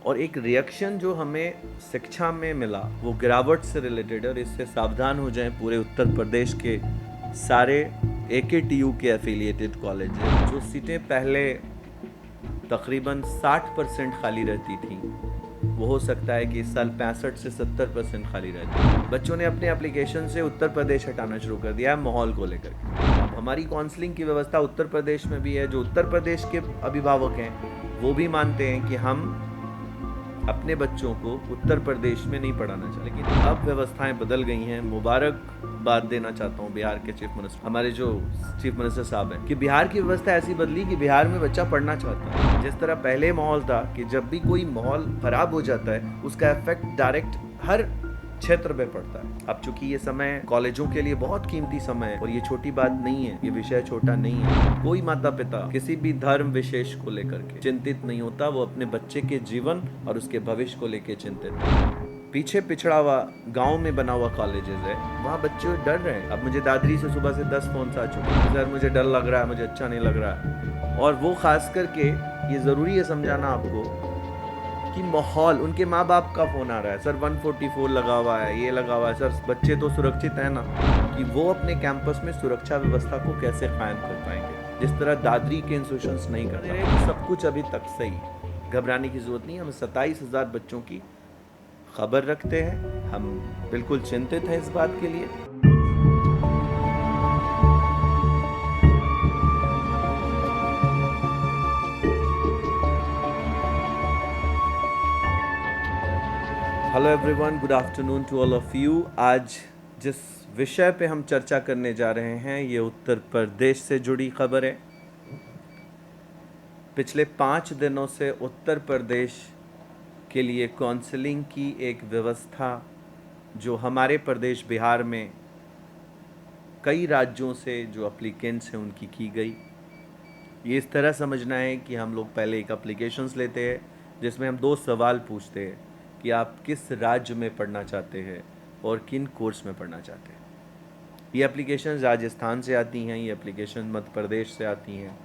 और एक रिएक्शन जो हमें शिक्षा में मिला वो गिरावट से रिलेटेड है और इससे सावधान हो जाएं पूरे उत्तर प्रदेश के सारे AKTU के एफिलिएटेड कॉलेज जो सीटें पहले तकरीबन 60% खाली रहती थी वो हो सकता है कि इस साल 65 से 70% खाली रहती। बच्चों ने अपने एप्लीकेशन से उत्तर प्रदेश हटाना शुरू कर दिया है माहौल को लेकर के। अब हमारी काउंसलिंग की व्यवस्था उत्तर प्रदेश में भी है। जो उत्तर प्रदेश के अभिभावक हैं वो भी मानते हैं कि हम अपने बच्चों को उत्तर प्रदेश में नहीं पढ़ाना चाहिए, लेकिन अब व्यवस्थाएं बदल गई हैं। मुबारकबाद देना चाहता हूँ बिहार के चीफ मिनिस्टर, हमारे जो चीफ मिनिस्टर साहब हैं, कि बिहार की व्यवस्था ऐसी बदली कि बिहार में बच्चा पढ़ना चाहता है। जिस तरह पहले माहौल था कि जब भी कोई माहौल खराब हो जाता है उसका इफेक्ट डायरेक्ट हर क्षेत्र में पड़ता है। अब चूंकि ये समय कॉलेजों के लिए बहुत कीमती समय है और ये छोटी बात नहीं है, ये विषय छोटा नहीं है। कोई माता पिता किसी भी धर्म विशेष को लेकर के चिंतित नहीं होता, वो अपने बच्चे के जीवन और उसके भविष्य को लेकर चिंतित है। पीछे पिछड़ा हुआ गांव में बना हुआ कॉलेजेस है, वहाँ बच्चे डर रहे हैं। अब मुझे दादरी से सुबह से 10 फोन आ चुके हैं, सर मुझे डर लग रहा है, मुझे अच्छा नहीं लग रहा है। और वो खास करके ये ज़रूरी है समझाना आपको कि माहौल, उनके माँ बाप का फ़ोन आ रहा है, सर 144 लगा हुआ है, ये लगा हुआ है, सर बच्चे तो सुरक्षित है ना, कि वो अपने कैंपस में सुरक्षा व्यवस्था को कैसे कायम कर पाएंगे जिस तरह दादरी के इंस्टीट्यूशंस नहीं कर रहे हैं। सब कुछ अभी तक सही, घबराने की ज़रूरत नहीं। हम 27,000 बच्चों की खबर रखते हैं, हम बिल्कुल चिंतित हैं इस बात के लिए। Hello everyone, good afternoon to all of you. आज जिस विषय पे हम चर्चा करने जा रहे हैं ये उत्तर प्रदेश से जुड़ी खबर है। पिछले 5 दिनों से उत्तर प्रदेश के लिए काउंसलिंग की एक व्यवस्था जो हमारे प्रदेश बिहार में कई राज्यों से जो एप्लीकेंट्स हैं उनकी की गई। ये इस तरह समझना है कि हम लोग पहले एक एप्लीकेशंस लेते हैं जिसमें हम 2 सवाल पूछते हैं कि आप किस राज्य में पढ़ना चाहते हैं और किन कोर्स में पढ़ना चाहते हैं। ये एप्लीकेशंस राजस्थान से आती हैं, ये एप्लीकेशन मध्य प्रदेश से आती हैं,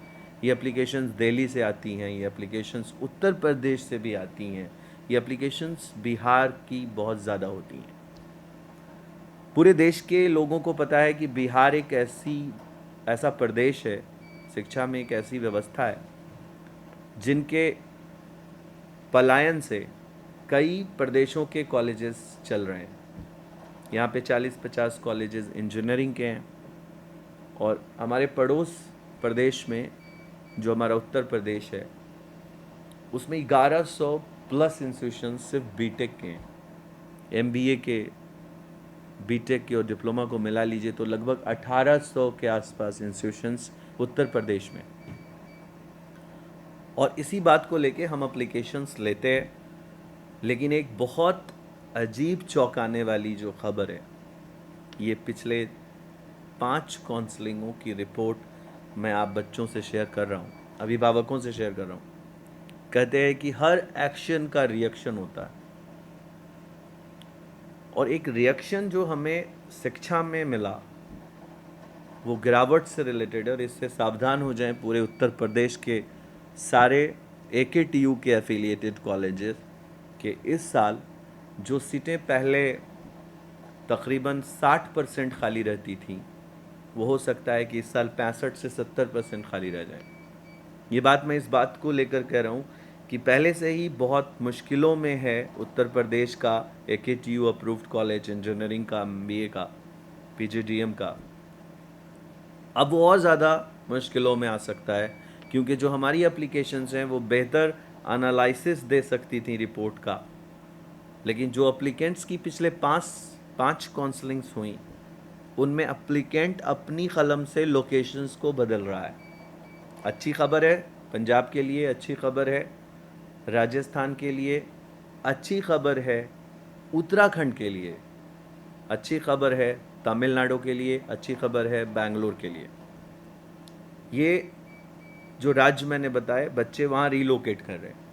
ये एप्लीकेशंस दिल्ली से आती हैं, ये एप्लीकेशंस उत्तर प्रदेश से भी आती हैं, ये एप्लीकेशंस बिहार की बहुत ज़्यादा होती हैं। पूरे देश के लोगों को पता है कि बिहार एक ऐसा प्रदेश है, शिक्षा में एक ऐसी व्यवस्था है जिनके पलायन से कई प्रदेशों के कॉलेजेस चल रहे हैं। यहाँ पे 40-50 कॉलेजेस इंजीनियरिंग के हैं और हमारे पड़ोस प्रदेश में जो हमारा उत्तर प्रदेश है उसमें 1100 प्लस इंस्टीट्यूशंस सिर्फ बीटेक के हैं। MBA के, बीटेक के और डिप्लोमा को मिला लीजिए तो लगभग 1800 के आसपास इंस्टीट्यूशंस उत्तर प्रदेश में। और इसी बात को लेके हम एप्लीकेशंस लेते हैं, लेकिन एक बहुत अजीब चौंकाने वाली जो खबर है, ये पिछले 5 काउंसलिंगों की रिपोर्ट मैं आप बच्चों से शेयर कर रहा हूँ, अभिभावकों से शेयर कर रहा हूँ। कहते हैं कि हर एक्शन का रिएक्शन होता है और एक रिएक्शन जो हमें शिक्षा में मिला वो गिरावट से रिलेटेड है और इससे सावधान हो जाएं पूरे उत्तर प्रदेश के सारे AKTU के एफिलिएटेड कॉलेजेस के इस साल जो सीटें पहले तकरीबन 60% खाली रहती थी वो हो सकता है कि इस साल 65 से 70% खाली रह जाए। ये बात मैं इस बात को लेकर कह रहा हूँ कि पहले से ही बहुत मुश्किलों में है उत्तर प्रदेश का AKTU अप्रूव्ड कॉलेज इंजीनियरिंग का, MBA का, PGDM का। अब वो और ज़्यादा मुश्किलों में आ सकता है क्योंकि जो हमारी एप्लीकेशंस हैं वो बेहतर एनालिसिस दे सकती थी रिपोर्ट का, लेकिन जो एप्लीकेंट्स की पिछले पाँच काउंसलिंग्स हुई उनमें एप्लीकेंट अपनी कलम से लोकेशंस को बदल रहा है। अच्छी खबर है पंजाब के लिए, अच्छी खबर है राजस्थान के लिए, अच्छी खबर है उत्तराखंड के लिए, अच्छी खबर है तमिलनाडु के लिए, अच्छी खबर है बेंगलोर के लिए। ये जो राज्य मैंने बताए बच्चे वहाँ रीलोकेट कर रहे हैं।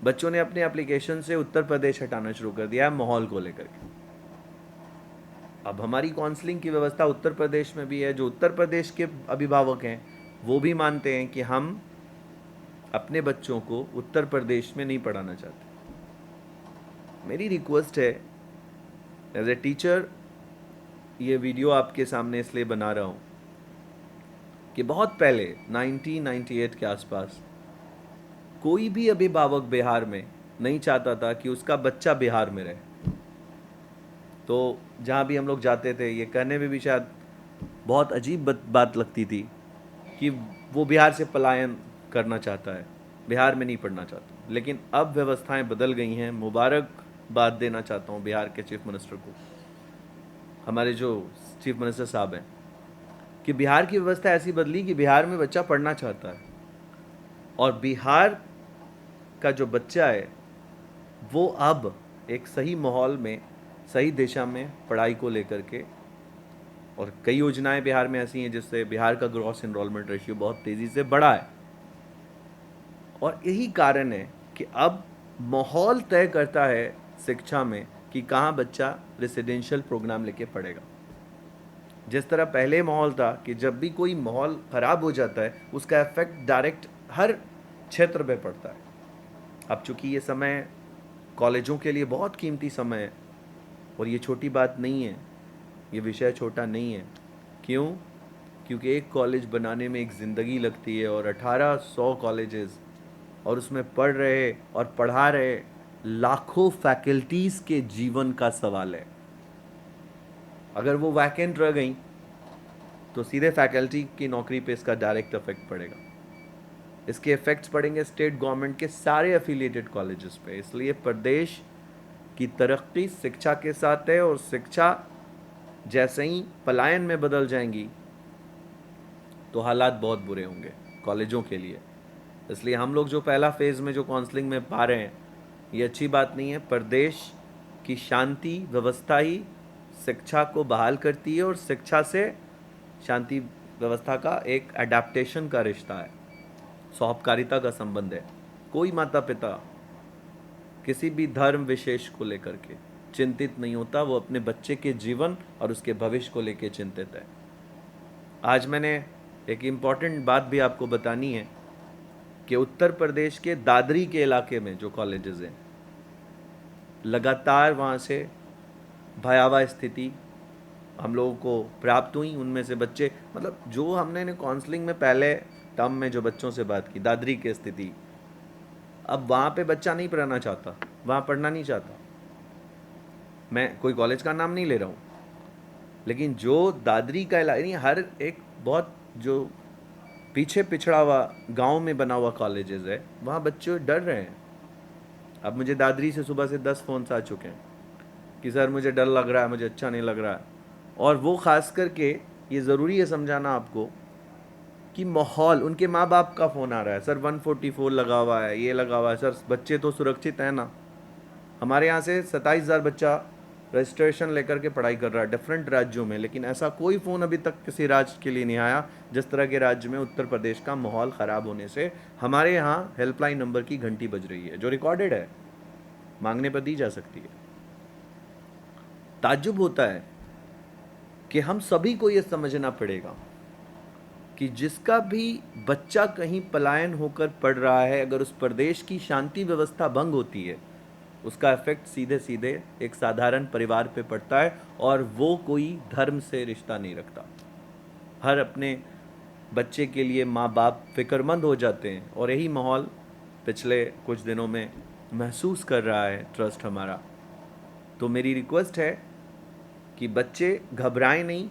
बच्चों ने अपने एप्लीकेशन से उत्तर प्रदेश हटाना शुरू कर दिया है माहौल को लेकर के। अब हमारी काउंसलिंग की व्यवस्था उत्तर प्रदेश में भी है। जो उत्तर प्रदेश के अभिभावक हैं वो भी मानते हैं कि हम अपने बच्चों को उत्तर प्रदेश में नहीं पढ़ाना चाहते। मेरी रिक्वेस्ट है, एज ए टीचर ये वीडियो आपके सामने इसलिए बना रहा हूँ कि बहुत पहले 1998 के आसपास कोई भी अभिभावक बिहार में नहीं चाहता था कि उसका बच्चा बिहार में रहे। तो जहाँ भी हम लोग जाते थे, ये कहने में भी शायद बहुत अजीब बात लगती थी कि वो बिहार से पलायन करना चाहता है, बिहार में नहीं पढ़ना चाहता। लेकिन अब व्यवस्थाएं बदल गई हैं। मुबारकबाद देना चाहता हूँ बिहार के चीफ मिनिस्टर को, हमारे जो चीफ मिनिस्टर साहब हैं, कि बिहार की व्यवस्था ऐसी बदली कि बिहार में बच्चा पढ़ना चाहता है और बिहार का जो बच्चा है वो अब एक सही माहौल में, सही दिशा में पढ़ाई को लेकर के, और कई योजनाएं बिहार में ऐसी हैं जिससे बिहार का ग्रॉस एनरोलमेंट रेशियो बहुत तेज़ी से बढ़ा है। और यही कारण है कि अब माहौल तय करता है शिक्षा में कि कहाँ बच्चा रेसिडेंशियल प्रोग्राम लेके पढ़ेगा। जिस तरह पहले माहौल था कि जब भी कोई माहौल ख़राब हो जाता है उसका इफेक्ट डायरेक्ट हर क्षेत्र में पड़ता है। अब चूँकि ये समय कॉलेजों के लिए बहुत कीमती समय है, और ये छोटी बात नहीं है, ये विषय छोटा नहीं है। क्यों? क्योंकि एक कॉलेज बनाने में एक ज़िंदगी लगती है और 1800 कॉलेजेस, और उसमें पढ़ रहे और पढ़ा रहे लाखों फैकल्टीज़ के जीवन का सवाल है। अगर वो वैकेंट रह गई तो सीधे फैकल्टी की नौकरी पे इसका डायरेक्ट इफेक्ट पड़ेगा। इसके इफेक्ट्स पड़ेंगे स्टेट गवर्नमेंट के सारे एफिलिएटेड कॉलेजेस पे। इसलिए प्रदेश की तरक्की शिक्षा के साथ है, और शिक्षा जैसे ही पलायन में बदल जाएंगी तो हालात बहुत बुरे होंगे कॉलेजों के लिए। इसलिए हम लोग जो पहला फेज़ में जो काउंसलिंग में पा रहे हैं, ये अच्छी बात नहीं है। प्रदेश की शांति व्यवस्था ही शिक्षा को बहाल करती है, और शिक्षा से शांति व्यवस्था का एक एडाप्टेशन का रिश्ता है, सौहार्दकारिता का संबंध है। कोई माता पिता किसी भी धर्म विशेष को लेकर के चिंतित नहीं होता, वो अपने बच्चे के जीवन और उसके भविष्य को लेकर चिंतित है। आज मैंने एक इम्पॉर्टेंट बात भी आपको बतानी है कि उत्तर प्रदेश के दादरी के इलाके में जो कॉलेजेस हैं, लगातार वहाँ से भयावह स्थिति हम लोगों को प्राप्त हुई। उनमें से बच्चे, मतलब जो हमने काउंसलिंग में पहले टर्म में जो बच्चों से बात की, दादरी की स्थिति, अब वहाँ पे बच्चा नहीं पढ़ना चाहता, वहाँ पढ़ना नहीं चाहता। मैं कोई कॉलेज का नाम नहीं ले रहा हूँ, लेकिन जो दादरी का इलाका, यानी हर एक बहुत जो पीछे पिछड़ा हुआ गांव में बना हुआ कॉलेजेस है, वहाँ बच्चे डर रहे हैं। अब मुझे दादरी से सुबह से 10 फ़ोन्स आ चुके हैं कि सर मुझे डर लग रहा है, मुझे अच्छा नहीं लग रहा है। और वो ख़ास करके ये ज़रूरी है समझाना आपको कि माहौल, उनके माँ बाप का फ़ोन आ रहा है, सर 144 लगा हुआ है, ये लगा हुआ है, सर बच्चे तो सुरक्षित हैं ना। हमारे यहाँ से 27,000 बच्चा रजिस्ट्रेशन लेकर के पढ़ाई कर रहा है डिफरेंट राज्यों में, लेकिन ऐसा कोई फ़ोन अभी तक किसी राज्य के लिए नहीं आया जिस तरह के राज्य में उत्तर प्रदेश का माहौल ख़राब होने से हमारे यहाँ हेल्पलाइन नंबर की घंटी बज रही है, जो रिकॉर्डेड है, मांगने पर दी जा सकती है। ताज्जुब होता है कि हम सभी को ये समझना पड़ेगा कि जिसका भी बच्चा कहीं पलायन होकर पढ़ रहा है, अगर उस प्रदेश की शांति व्यवस्था भंग होती है, उसका इफेक्ट सीधे सीधे एक साधारण परिवार पे पड़ता है, और वो कोई धर्म से रिश्ता नहीं रखता। हर अपने बच्चे के लिए माँ बाप फिक्रमंद हो जाते हैं, और यही माहौल पिछले कुछ दिनों में महसूस कर रहा है ट्रस्ट हमारा। तो मेरी रिक्वेस्ट है कि बच्चे घबराएं नहीं,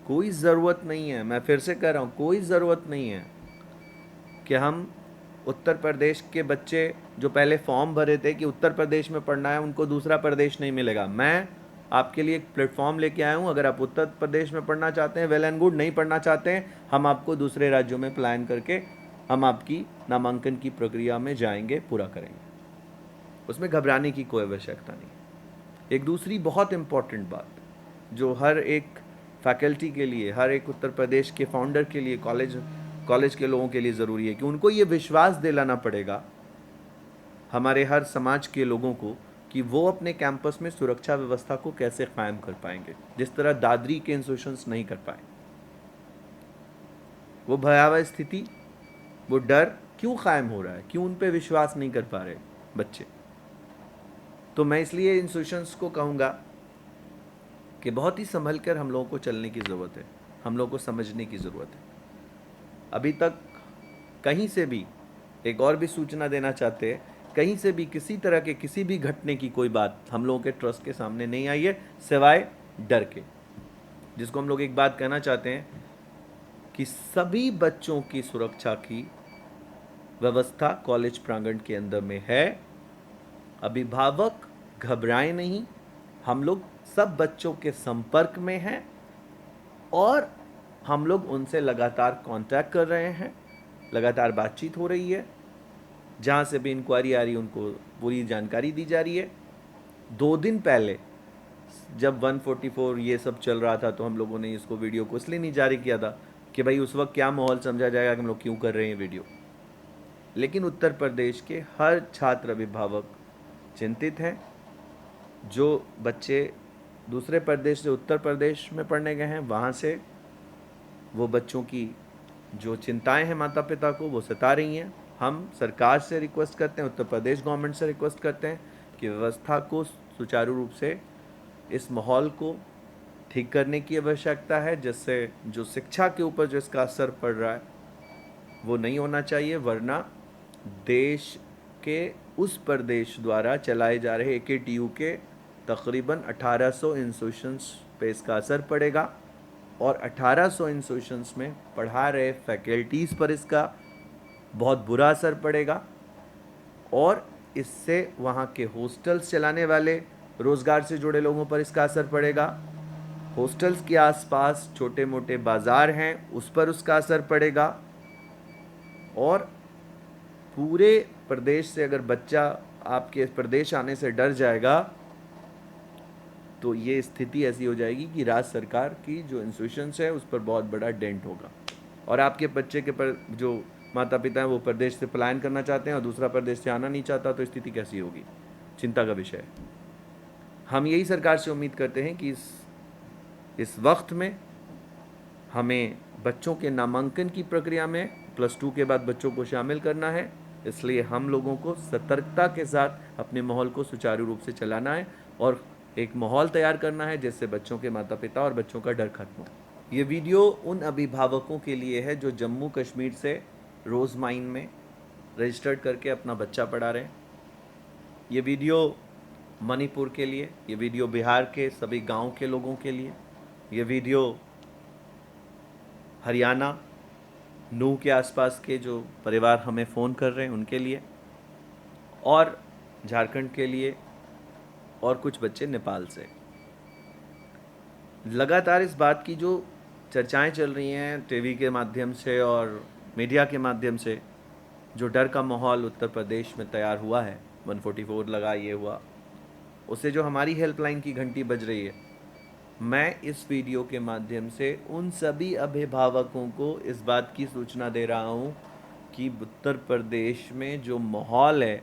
कोई ज़रूरत नहीं है, मैं फिर से कह रहा हूँ, कोई ज़रूरत नहीं है कि हम उत्तर प्रदेश के बच्चे जो पहले फॉर्म भरे थे कि उत्तर प्रदेश में पढ़ना है, उनको दूसरा प्रदेश नहीं मिलेगा। मैं आपके लिए एक प्लेटफॉर्म लेके आया हूँ। अगर आप उत्तर प्रदेश में पढ़ना चाहते हैं, वेल एंड गुड। नहीं पढ़ना चाहते हैं, हम आपको दूसरे राज्यों में प्लान करके हम आपकी नामांकन की प्रक्रिया में जाएंगे, पूरा करेंगे। उसमें घबराने की कोई आवश्यकता नहीं। एक दूसरी बहुत इम्पॉर्टेंट बात जो हर एक फैकल्टी के लिए, हर एक उत्तर प्रदेश के फाउंडर के लिए, कॉलेज के लोगों के लिए ज़रूरी है कि उनको ये विश्वास दिलाना पड़ेगा हमारे हर समाज के लोगों को कि वो अपने कैंपस में सुरक्षा व्यवस्था को कैसे कायम कर पाएंगे, जिस तरह दादरी के इंस्टीट्यूशंस नहीं कर पाए। वो भयावह स्थिति, वो डर क्यों कायम हो रहा है, क्यों उन पे विश्वास नहीं कर पा रहे बच्चे। तो मैं इसलिए इंस्टीट्यूशंस को कहूँगा कि बहुत ही संभल कर हम लोगों को चलने की ज़रूरत है, हम लोगों को समझने की ज़रूरत है। अभी तक कहीं से भी एक और भी सूचना देना चाहते हैं, कहीं से भी किसी तरह के किसी भी घटने की कोई बात हम लोगों के ट्रस्ट के सामने नहीं आई है, सिवाय डर के। जिसको हम लोग एक बात कहना चाहते हैं कि सभी बच्चों की सुरक्षा की व्यवस्था कॉलेज प्रांगण के अंदर में है। अभिभावक घबराएं नहीं, हम लोग सब बच्चों के संपर्क में हैं और हम लोग उनसे लगातार कांटेक्ट कर रहे हैं, लगातार बातचीत हो रही है, जहाँ से भी इंक्वायरी आ रही है उनको पूरी जानकारी दी जा रही है। 2 दिन पहले जब 144 ये सब चल रहा था तो हम लोगों ने इसको वीडियो को इसलिए नहीं जारी किया था कि भाई उस वक्त क्या माहौल समझा जाएगा कि हम लोग क्यों कर रहे हैं वीडियो। लेकिन उत्तर प्रदेश के हर छात्र अभिभावक चिंतित हैं। जो बच्चे दूसरे प्रदेश से उत्तर प्रदेश में पढ़ने गए हैं, वहाँ से वो बच्चों की जो चिंताएं हैं माता पिता को वो सता रही हैं। हम सरकार से रिक्वेस्ट करते हैं, उत्तर प्रदेश गवर्नमेंट से रिक्वेस्ट करते हैं कि व्यवस्था को सुचारू रूप से, इस माहौल को ठीक करने की आवश्यकता है, जिससे जो शिक्षा के ऊपर जो इसका असर पड़ रहा है वो नहीं होना चाहिए, वरना देश के उस प्रदेश द्वारा चलाए जा रहे AKTU के तकरीबन 1800 इंस्टीट्यूशंस पे इसका असर पड़ेगा और 1800 इंस्टीट्यूशंस में पढ़ा रहे फैकल्टीज़ पर इसका बहुत बुरा असर पड़ेगा और इससे वहाँ के हॉस्टल्स चलाने वाले रोज़गार से जुड़े लोगों पर इसका असर पड़ेगा। हॉस्टल्स के आसपास छोटे मोटे बाज़ार हैं, उस पर उसका असर पड़ेगा और पूरे प्रदेश से अगर बच्चा आपके प्रदेश आने से डर जाएगा तो ये स्थिति ऐसी हो जाएगी कि राज्य सरकार की जो इंस्टीट्यूशंस है उस पर बहुत बड़ा डेंट होगा और आपके बच्चे के पर जो माता पिता हैं वो प्रदेश से पलायन करना चाहते हैं और दूसरा प्रदेश से आना नहीं चाहता, तो स्थिति कैसी होगी, चिंता का विषय है। हम यही सरकार से उम्मीद करते हैं कि इस वक्त में हमें बच्चों के नामांकन की प्रक्रिया में +2 के बाद बच्चों को शामिल करना है, इसलिए हम लोगों को सतर्कता के साथ अपने माहौल को सुचारू रूप से चलाना है और एक माहौल तैयार करना है जिससे बच्चों के माता पिता और बच्चों का डर खत्म हो। ये वीडियो उन अभिभावकों के लिए है जो जम्मू कश्मीर से रोज़ माइन में रजिस्टर्ड करके अपना बच्चा पढ़ा रहे हैं। ये वीडियो मणिपुर के लिए, ये वीडियो बिहार के सभी गांव के लोगों के लिए, ये वीडियो हरियाणा नूह के आसपास के जो परिवार हमें फ़ोन कर रहे हैं उनके लिए और झारखंड के लिए और कुछ बच्चे नेपाल से। लगातार इस बात की जो चर्चाएं चल रही हैं टीवी के माध्यम से और मीडिया के माध्यम से, जो डर का माहौल उत्तर प्रदेश में तैयार हुआ है, 144 लगा, ये हुआ, उससे जो हमारी हेल्पलाइन की घंटी बज रही है, मैं इस वीडियो के माध्यम से उन सभी अभिभावकों को इस बात की सूचना दे रहा हूँ कि उत्तर प्रदेश में जो माहौल है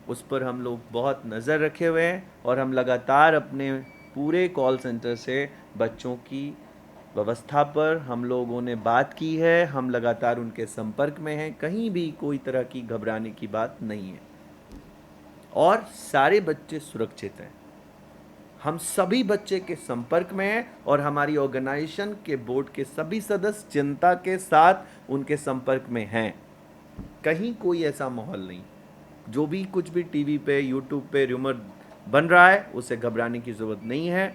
उस पर हम लोग बहुत नज़र रखे हुए हैं और हम लगातार अपने पूरे कॉल सेंटर से बच्चों की व्यवस्था पर हम लोगों ने बात की है, हम लगातार उनके संपर्क में हैं, कहीं भी कोई तरह की घबराने की बात नहीं है और सारे बच्चे सुरक्षित हैं। हम सभी बच्चे के संपर्क में हैं और हमारी ऑर्गेनाइजेशन के बोर्ड के सभी सदस्य चिंता के साथ उनके संपर्क में हैं। कहीं कोई ऐसा माहौल नहीं, जो भी कुछ भी टीवी पे, यूट्यूब पे रूमर बन रहा है उसे घबराने की ज़रूरत नहीं है।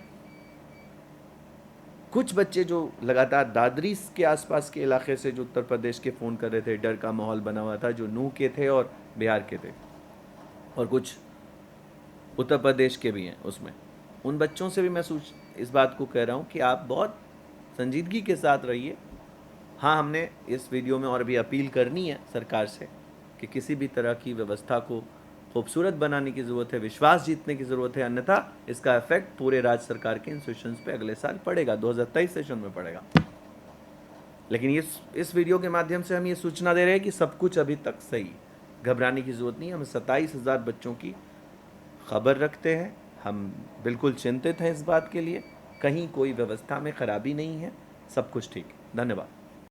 कुछ बच्चे जो लगातार दादरी के आसपास के इलाके से जो उत्तर प्रदेश के फ़ोन कर रहे थे, डर का माहौल बना हुआ था, जो नूह के थे और बिहार के थे और कुछ उत्तर प्रदेश के भी हैं उसमें, उन बच्चों से भी मैं इस बात को कह रहा हूँ कि आप बहुत संजीदगी के साथ रहिए। हाँ, हमने इस वीडियो में और भी अपील करनी है सरकार से कि किसी भी तरह की व्यवस्था को खूबसूरत बनाने की ज़रूरत है, विश्वास जीतने की ज़रूरत है, अन्यथा इसका इफेक्ट पूरे राज्य सरकार के इंस्टीट्यूशंस पे अगले साल पड़ेगा, 2023 सेशन में पड़ेगा। लेकिन इस वीडियो के माध्यम से हम ये सूचना दे रहे हैं कि सब कुछ अभी तक सही, घबराने की ज़रूरत नहीं। हम 27,000 बच्चों की खबर रखते हैं, हम बिल्कुल चिंतित हैं इस बात के लिए, कहीं कोई व्यवस्था में खराबी नहीं है, सब कुछ ठीक है। धन्यवाद।